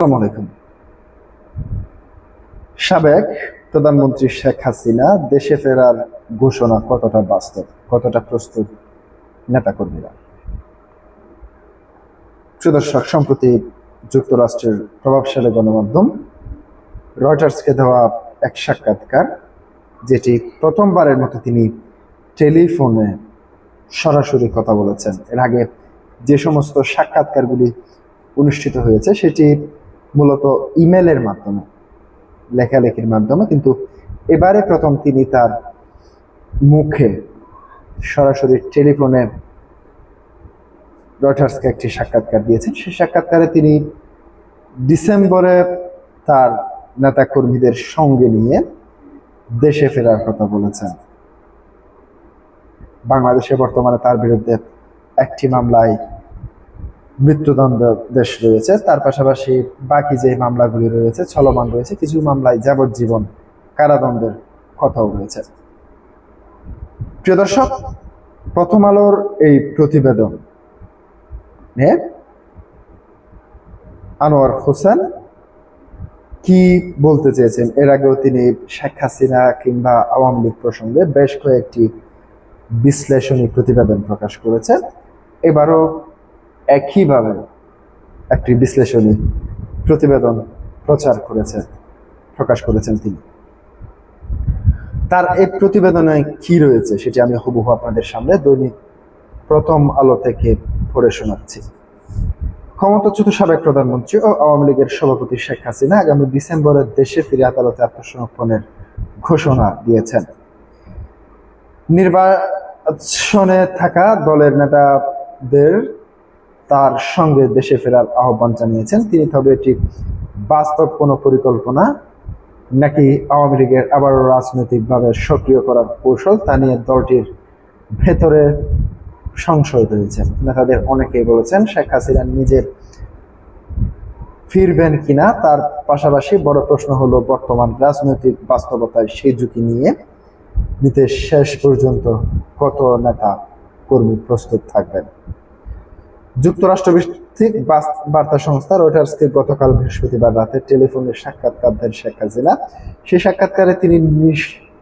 আসসালামু আলাইকুম। সাবেক প্রধানমন্ত্রী শেখ হাসিনা দেশে ফেরার ঘোষণা কতটা বাস্তব, কতটা প্রস্তুত নেতাকর্মীরা? প্রিয় দর্শক, সম্প্রতি যুক্তরাষ্ট্রের প্রভাবশালী গণমাধ্যম রয়টার্সকে দেওয়া এক সাক্ষাৎকার, যেটি প্রথমবারের মতো তিনি টেলিফোনে সরাসরি কথা বলেছেন। এর আগে যে সমস্ত সাক্ষাৎকারগুলি অনুষ্ঠিত হয়েছে সেটি মূলত ইমেলের মাধ্যমে, লেখালেখির মাধ্যমে, কিন্তু এবারে প্রথম তিনি তার মুখে সরাসরি টেলিফোনে রয়টার্সকে একটি সাক্ষাৎকার দিয়েছেন। সেই সাক্ষাৎকারে তিনি ডিসেম্বরে তার নেতাকর্মীদের সঙ্গে নিয়ে দেশে ফেরার কথা বলেছেন। বাংলাদেশে বর্তমানে তার বিরুদ্ধে একটি মামলায় মৃত্যুদণ্ডাদেশ রয়েছে, তার পাশাপাশি বাকি যে মামলাগুলি রয়েছে, চলমান রয়েছে, কিছু মামলায় যাবজ্জীবন কারাদণ্ডের কথাও রয়েছে। প্রিয় দর্শক, প্রথম আলোর এই প্রতিবেদন আনোয়ার হোসেন কি বলতে চেয়েছেন? এর আগেও তিনি শেখ হাসিনা কিংবা আওয়ামী লীগ প্রসঙ্গে বেশ কয়েকটি বিশ্লেষণী প্রতিবেদন প্রকাশ করেছেন। এবারও একইভাবে একটি বিশ্লেষণী প্রতিবেদন প্রকাশ করেছেন তিনি। তার এই প্রতিবেদনে কি রয়েছে সেটি আমি হুবহু আপনাদের সামনে দৈনিক প্রথম আলো থেকে পড়ে শোনাচ্ছি। ক্ষমতাচ্যুত সাবেক প্রধানমন্ত্রী ও আওয়ামী লীগের সভাপতি শেখ হাসিনা আগামী ডিসেম্বরে দেশে ফিরে আদালতে আত্মসমর্পণের ঘোষণা দিয়েছেন। নির্বাচনে থাকা দলের নেতাদের তার সঙ্গে দেশে ফেরার আহ্বান জানিয়েছেন তিনি। তবে এটি বাস্তব কোনো পরিকল্পনা নাকি আওয়ামী লীগের আবারও রাজনৈতিকভাবে সক্রিয় করার কৌশল, তা নিয়ে দলটির ভেতরে সংশয় রয়েছে। নেতাদের অনেকেই বলেছেন শেখ হাসিনা নিজের ফিরবেন কিনা। তার পাশাপাশি বড় প্রশ্ন হলো বর্তমান রাজনৈতিক বাস্তবতায় সেই ঝুঁকি নিতে শেষ পর্যন্ত কত নেতা কর্মী প্রস্তুত থাকবেন। যুক্তরাষ্ট্র ভিত্তিক বার্তা সংস্থা রয়টার্সকে গতকাল বৃহস্পতিবার রাতে টেলিফোনে সাক্ষাৎকার দেন শেখ হাসিনা। সেই সাক্ষাৎকারে তিনি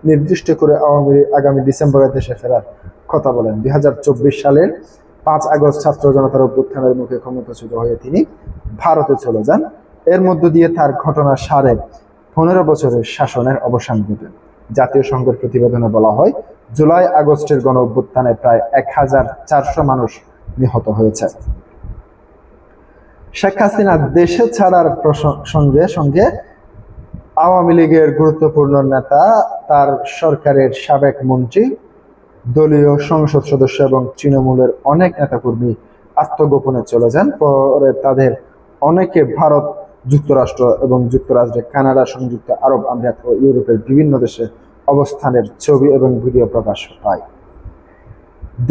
নির্দিষ্ট করে আগামী ডিসেম্বরে দেশে ফেরার কথা বলেন। 2024 সালের 5 আগস্ট ছাত্র জনতার অভ্যুত্থানের মুখে ক্ষমতাচ্যুত হয়ে তিনি ভারতে চলে যান। এর মধ্য দিয়ে তার ঘটনা সাড়ে 15 বছরের শাসনের অবসান ঘটে। জাতীয় সংঘের প্রতিবেদনে বলা হয়, জুলাই আগস্টের গণ অভ্যুত্থানে প্রায় 1400 মানুষ নিহত হয়েছে। শেখ হাসিনা দেশে ছাড়ার সঙ্গে সঙ্গে আওয়ামী লীগের গুরুত্বপূর্ণ নেতা, তার সরকারের সাবেক মন্ত্রী, দলীয় সংসদ সদস্য এবং তৃণমূলের অনেক নেতাকর্মী আত্মগোপনে চলে যান। পরে তাদের অনেকে ভারত, যুক্তরাষ্ট্র এবং যুক্তরাজ্যে, কানাডা, সংযুক্ত আরব আমিরাত ও ইউরোপের বিভিন্ন দেশে অবস্থানের ছবি এবং ভিডিও প্রকাশ পায়।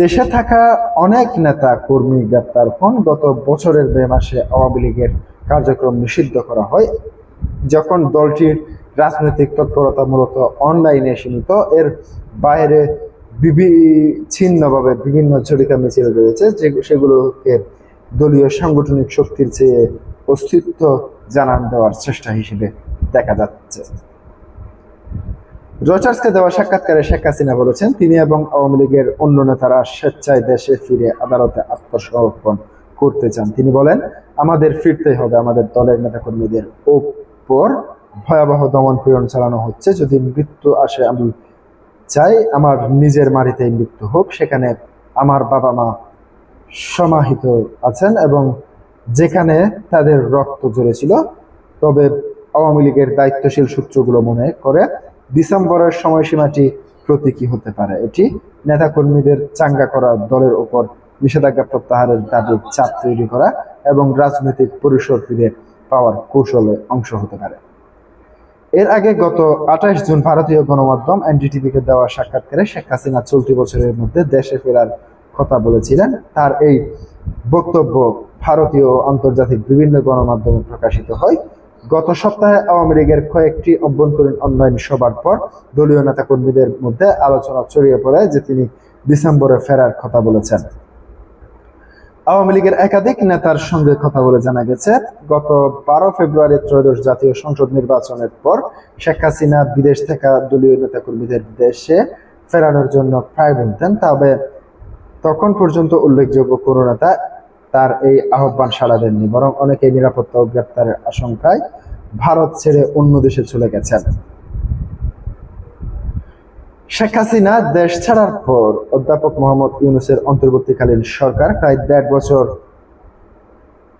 দেশে থাকা অনেক নেতা কর্মী গ্রেপ্তার হন। গত বছরের মে মাসে আওয়ামী লীগের কার্যক্রম নিষিদ্ধ করা হয়, যখন দলটির রাজনৈতিক তৎপরতা মূলত অনলাইনে সীমিত। এর বাইরে বিচ্ছিন্নভাবে বিভিন্ন ঝটিকা মিছিল রয়েছে, সেগুলোকে দলীয় সাংগঠনিক শক্তির চেয়ে অস্তিত্ব জানান দেওয়ার চেষ্টা হিসেবে দেখা যাচ্ছে। রয়টার্সকে দেওয়া সাক্ষাৎকারে শেখ হাসিনা বলেছেন তিনি এবং আওয়ামী লীগের অন্য নেতারা স্বেচ্ছায় দেশে ফিরে আদালতে আত্মসমর্পণ করতে চান। তিনি বলেন, আমাদের ফিরতেই হবে। আমাদের দলের নেতাকর্মীদের ওপর ভয়াবহ দমন পীড়ন চালানো হচ্ছে। যদি মৃত্যু আসে, আমি চাই আমার নিজের মাটিতেই মৃত্যু হোক, সেখানে আমার বাবা মা সমাহিত আছেন এবং যেখানে তাদের রক্ত ঝরেছিল। তবে আওয়ামী লীগের দায়িত্বশীল সূত্রগুলো মনে করে ডিসেম্বরের সময়সীমাটি প্রতীকী হতে পারে। এটি নেতাকর্মীদের চাঙ্গা করা, দলের ওপর নিষেধাজ্ঞা প্রত্যাহারের দাবি চাপ তৈরি করা এবং রাজনৈতিক পরিসর ফিরে পাওয়ার কৌশলে অংশ হতে পারে। এর আগে গত 28 জুন ভারতীয় গণমাধ্যম এনডিটিভিকে দেওয়া সাক্ষাৎকারে শেখ হাসিনা চলতি বছরের মধ্যে দেশে ফেরার কথা বলেছিলেন। তার এই বক্তব্য ভারতীয় ও আন্তর্জাতিক বিভিন্ন গণমাধ্যমে প্রকাশিত হয়। গত সপ্তাহে আওয়ামী লীগের কয়েকটি অভ্যন্তরীণ অনলাইন সভার পর দলীয় নেতাকর্মীদের মধ্যে আলোচনা ছড়িয়ে পড়ে যে তিনি ডিসেম্বরে ফেরার কথা বলেছেন। আওয়ামী লীগের একাধিক নেতার সঙ্গে কথা বলে জানা গেছে, গত 12 ফেব্রুয়ারি ত্রয়োদশ জাতীয় সংসদ নির্বাচনের পর শেখ হাসিনা বিদেশ থেকে দলীয় নেতাকর্মীদের দেশে ফেরানোর জন্য প্রায় বলতেন। তবে তখন পর্যন্ত উল্লেখযোগ্য কোনো নেতা তার এই আহ্বান সাড়া দেননি, বরং অনেকেই নিরাপত্তা ও গ্রেপ্তারের আশঙ্কায় ভারত ছেড়ে অন্য দেশে চলে গেছেন। শেখ হাসিনা দেশ ছাড়ার পর অধ্যাপক মোহাম্মদ ইউনূসের অন্তর্বর্তীকালীন সরকার প্রায় 1.5 বছর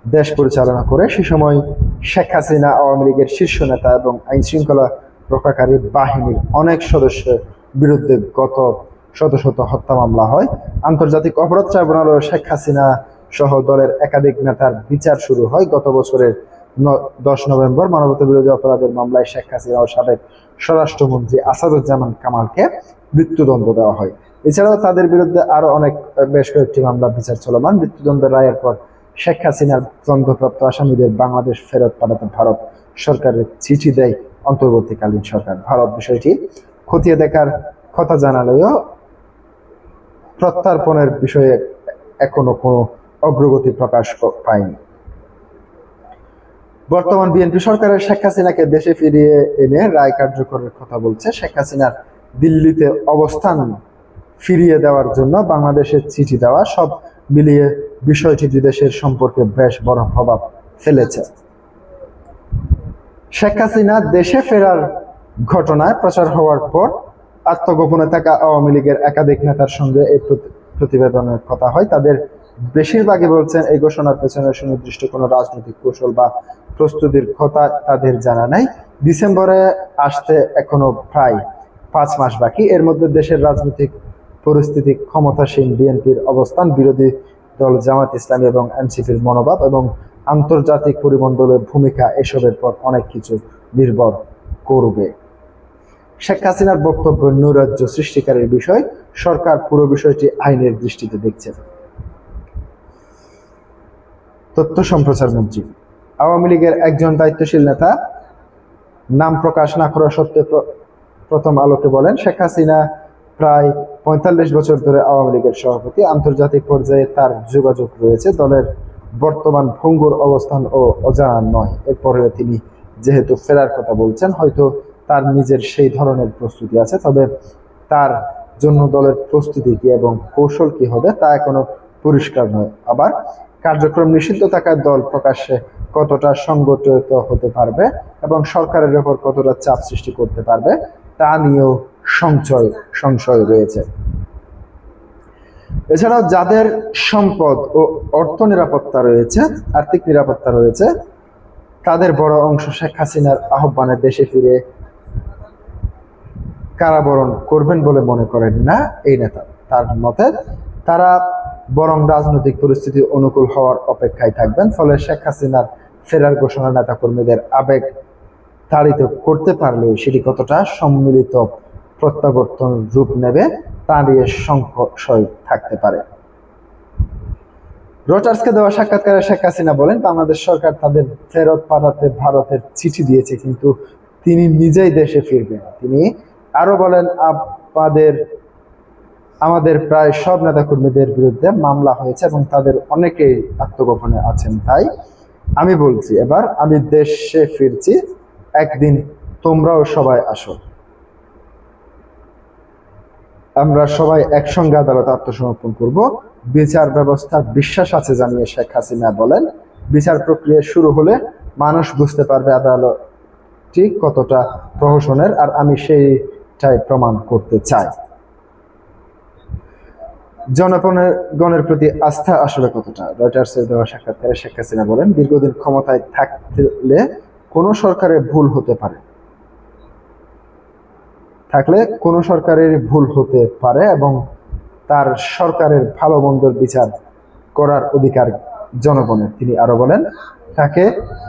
দেশ পরিচালনা করে। সে সময় শেখ হাসিনা, আওয়ামী লীগের শীর্ষ নেতা এবং আইন শৃঙ্খলা রক্ষাকারী বাহিনীর অনেক সদস্যের বিরুদ্ধে গত শত শত হত্যা মামলা হয়। আন্তর্জাতিক অপরাধ ট্রাইব্যুনালে শেখ হাসিনা সহ দলের একাধিক নেতার বিচার শুরু হয়। গত বছরের 10 নভেম্বর মানবতা বিরোধী অপরাধের মামলায় শেখ হাসিনা ও সাবেক স্বরাষ্ট্রমন্ত্রী আসাদুজ্জামান কামালকে মৃত্যুদণ্ড দেওয়া হয়। এছাড়াও তাদের বিরুদ্ধে আরো বেশ কয়েকটি মামলা বিচার চলমান। মৃত্যুদণ্ডের রায়ের পর শেখ হাসিনার দণ্ডপ্রাপ্ত আসামিদের বাংলাদেশ ফেরত পাঠাতে ভারত সরকারের চিঠি দেয় অন্তর্বর্তীকালীন সরকার। ভারত বিষয়টি খতিয়ে দেখার কথা জানালেও প্রত্যর্পণের বিষয়ে এখনো কোনো অগ্রগতি প্রকাশ পায়নি। বর্তমান বিএনপি সরকারের শেখ হাসিনাকে দেশে ফিরিয়ে এনে রায় কার্যকরের কথা বলছে। শেখ হাসিনার দিল্লিতে অবস্থান ফিরিয়ে দেওয়ার জন্য বাংলাদেশের চিঠি দেওয়া, সব মিলিয়ে বিষয়টি দুই দেশের সম্পর্কে বেশ বড় প্রভাব ফেলেছে। শেখ হাসিনা দেশে ফেরার ঘটনায় প্রচার হওয়ার পর আত্মগোপনে থাকা আওয়ামী লীগের একাধিক নেতার সঙ্গে এই প্রতিবেদনের কথা হয়। তাদের বেশিরভাগই বলছেন এই ঘোষণার পেছনে সুনির্দিষ্ট কোনো রাজনৈতিক কৌশল বা প্রস্তুতির কথা তাদের জানা নাই। ডিসেম্বরে আসতে এখনো প্রায় 5 মাস বাকি। এর মধ্যে দেশের রাজনৈতিক পরিস্থিতি, ক্ষমতাসীন বিএনপির অবস্থান, বিরোধী দল জামাত ইসলামী এবং এনসিপির মনোভাব এবং আন্তর্জাতিক পরিমণ্ডলের ভূমিকা, এসবের পর অনেক কিছু নির্ভর করবে। শেখ হাসিনার বক্তব্য নৈরাজ্য সৃষ্টিকারীর বিষয়, সরকার পুরো বিষয়টি আইনের দৃষ্টিতে দেখছে। তথ্য সম্প্রচার মন্ত্রী আওয়ামী লীগের একজন দায়িত্বশীল নেতা নাম প্রকাশ না করা সত্ত্বে প্রথম আলোকে বলেন, শেখ হাসিনা প্রায় 45 বছর ধরে আওয়ামী লীগের সভাপতি। আন্তর্জাতিক পর্যায়ে তার যোগাযোগ রয়েছে। দলের বর্তমান ভঙ্গুর অবস্থান ও অজানা নয়। এরপরেও তিনি যেহেতু ফেরার কথা বলছেন, হয়তো তার নিজের সেই ধরনের প্রস্তুতি আছে। তবে তার জন্য দলের প্রস্তুতি কি এবং কৌশল কি হবে তা এখনো পরিষ্কার নয়। আবার কার্যক্রম নিষিদ্ধ থাকায় দল প্রকাশ্যে কতটা সংগঠিত হতে পারবে এবং সরকারের উপর কতটা চাপ সৃষ্টি করতে পারবে তা নিয়েও সংশয় রয়েছে। এছাড়াও যাদের সম্পদ ও অর্থ নিরাপত্তা রয়েছে, আর্থিক নিরাপত্তা রয়েছে, তাদের বড় অংশ শেখ হাসিনার আহ্বানে দেশে ফিরে কারাবরণ করবেন বলে মনে করেন না এই নেতা। তার মতে তারা বরং রাজনৈতিক পরিস্থিতি অনুকূল হওয়ার অপেক্ষায় থাকবেন। ফলে শেখ হাসিনার ফেরার ঘোষণা নেতাকর্মীদের আবেগ তাড়িত করতে পারলেও সেটি কতটা সম্মিলিত প্রত্যাবর্তন রূপ নেবে তা নিয়ে সংশয় থাকতে পারে। রয়টার্সকে দেওয়া সাক্ষাৎকারে শেখ হাসিনা বলেন, বাংলাদেশ সরকার তাদের ফেরত পাঠাতে ভারতের চিঠি দিয়েছে, কিন্তু তিনি নিজেই দেশে ফিরবেন। তিনি আরো বলেন, আমাদের প্রায় সব নেতাকর্মীদের বিরুদ্ধে মামলা হয়েছে এবং তাদের অনেকেই আত্মগোপনে আছেন। তাই আমি বলছি, এবার আমি দেশে ফিরছি, একদিন তোমরাও সবাই আসো, আমরা সবাই একসঙ্গে আদালতে আত্মসমর্পণ করব। বিচার ব্যবস্থার বিশ্বাস আছে জানিয়ে শেখ হাসিনা বলেন, বিচার প্রক্রিয়া শুরু হলে মানুষ বুঝতে পারবে আদালতটি কতটা প্রহসনের, আর আমি সেইটাই প্রমাণ করতে চাই। জনগণের প্রতি আস্থা আসলে কতটা? রয়টার্সের দেওয়া সাক্ষাৎকারে শেখ হাসিনা বলেন, দীর্ঘদিন ক্ষমতায় থাকলে কোনো সরকারের ভুল হতে পারে এবং তার সরকারের ভালো মন্দর বিচার করার অধিকার জনগণের। তিনি আরো বলেন, তাকে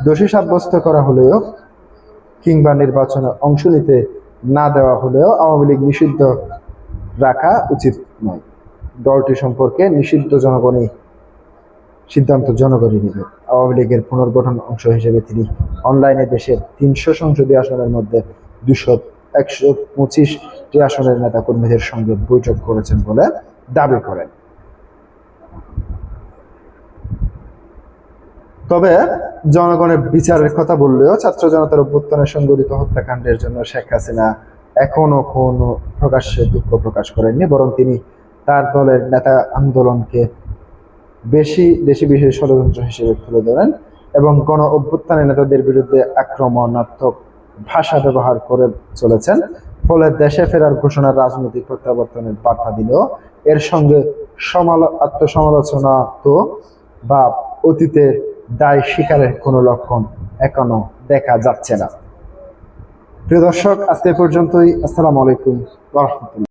দোষী সাব্যস্ত করা হলেও কিংবা নির্বাচনে অংশ নিতে না দেওয়া হলেও আওয়ামী লীগ নিষিদ্ধ রাখা উচিত নয়। দলটি সম্পর্কে সিদ্ধান্ত জনগণই নেবে। আওয়ামী লীগের পুনর্গঠন অংশ হিসেবে তিনি অনলাইনে দেশের 300 সংসদীয় আসনের মধ্যে 125টি আসনের নেতাকর্মীদের সঙ্গে বৈঠক করেছেন বলে দাবি করেন। তবে জনগণের বিচারের কথা বললেও ছাত্র জনতার অভ্যুত্থানে সংঘটিত হত্যাকাণ্ডের জন্য শেখ হাসিনা এখনো কোনো প্রকাশ্যে দুঃখ প্রকাশ করেননি, বরং তিনি তার দলের নেতা আন্দোলনকে দেশি বিশেষ ষড়যন্ত্র হিসেবে তুলে ধরেন এবং গণ অভ্যুত্থানের নেতাদের বিরুদ্ধে আক্রমণাত্মক ভাষা ব্যবহার করে চলেছেন। ফলে দেশে ফেরার ঘোষণার রাজনৈতিক প্রত্যাবর্তনের বার্তা দিলেও এর সঙ্গে আত্মসমালোচনা তো বা অতীতের দায় স্বীকারের কোনো লক্ষণ এখনো দেখা যাচ্ছে না। প্রিয় দর্শক, আজকে পর্যন্তই। আসসালামু আলাইকুম ওয়া রাহমাতুল্লাহ।